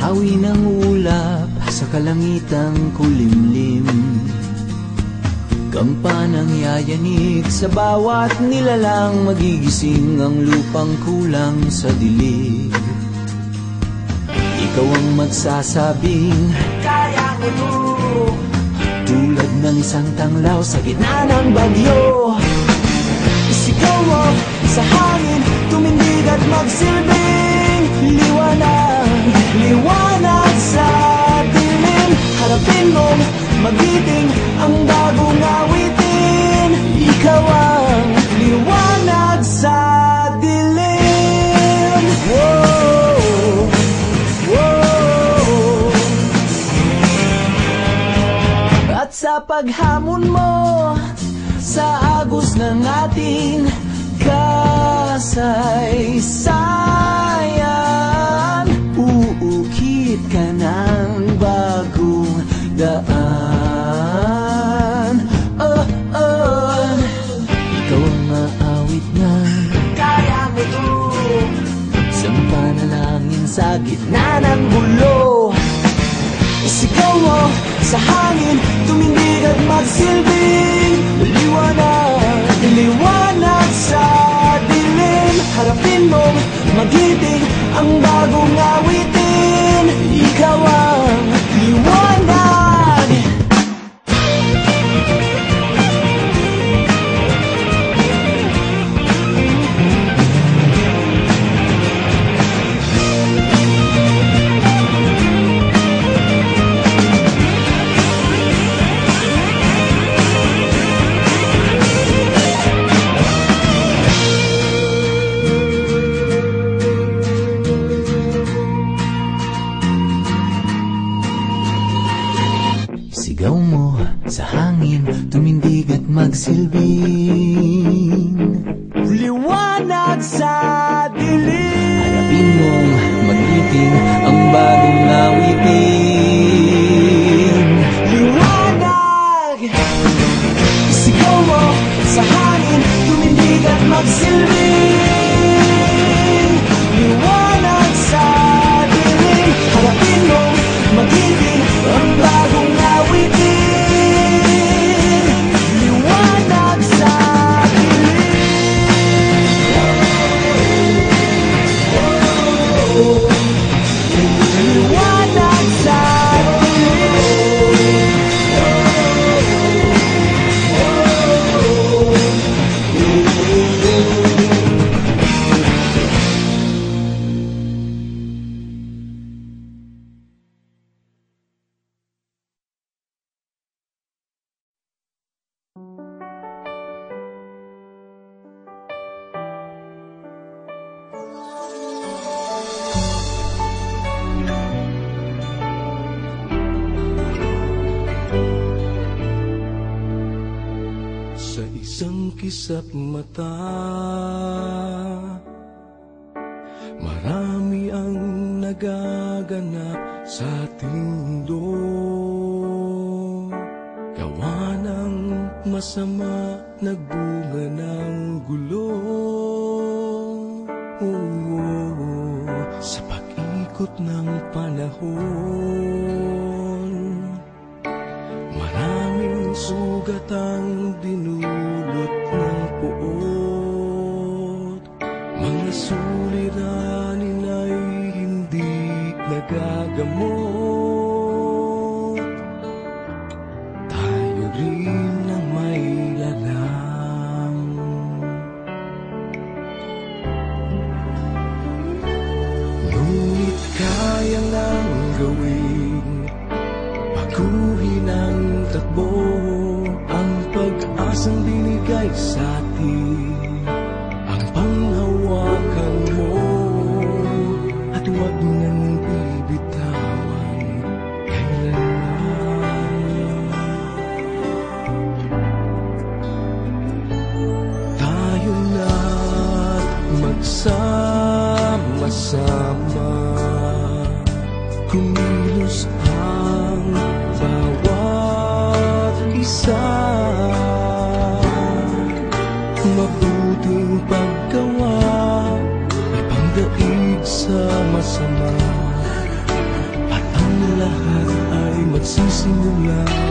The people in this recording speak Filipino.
Hawi ng ulap sa kalangitang kulimlim, kampanang yayanig sa bawat nilalang, magigising ang lupang kulang sa dilig. Ikaw ang magsasabing kaya mo to, tulad ng isang tanglaw sa gitna ng bagyo. Isigaw mo sa hangin, tumindig at magsilbing liwanag, liwanag sa dilim. Harapin mong magiting ang bagong awitin, ikaw ang liwanag sa dilim. Whoa, whoa. At sa paghamon mo sa agos ng ating kasaysayan, uukit ka ng bagong daan. Ikaw ang maawit na kaya mo to, isang panalangin sa gitna ng gulo. Isigaw mo sa hangin, tumindig at magsilbing liwanag, liwanag sa dilim. Harapin mong magiting ang bagong awitin, ikaw ang liwanag. Sigaw mo sa hangin, tumindig at magsilbing liwanag sa dilim. Harapin mong magiting ang bagong awitin, liwanag. Sigaw mo sa hangin, tumindig at magsilbing liwanag sa dilim. Harapin mong magiting ang bagong awitin, liwanag sa dilim. Liwanag sa sa isang kisap mata, marami ang nagaganap sa ating mundo. Gawa ng masama, nagbunga ng gulo. Sa pag-ikot ng panahon, maraming sugat ang dinulot ng puot. Mga suliranin ay hindi nagagamot. Tayo rin ang may lalang. Ngunit kaya lang gawin, baguhin ang takbo, ang pag-asang binigay sa atin, ang panghawakan mo, at huwag nang bibitawan kailanman. Tayo na't magsama-sama, kumilos ang bawat isa. Mabuting paggawa, ipangdaig sa masama. magsisimula.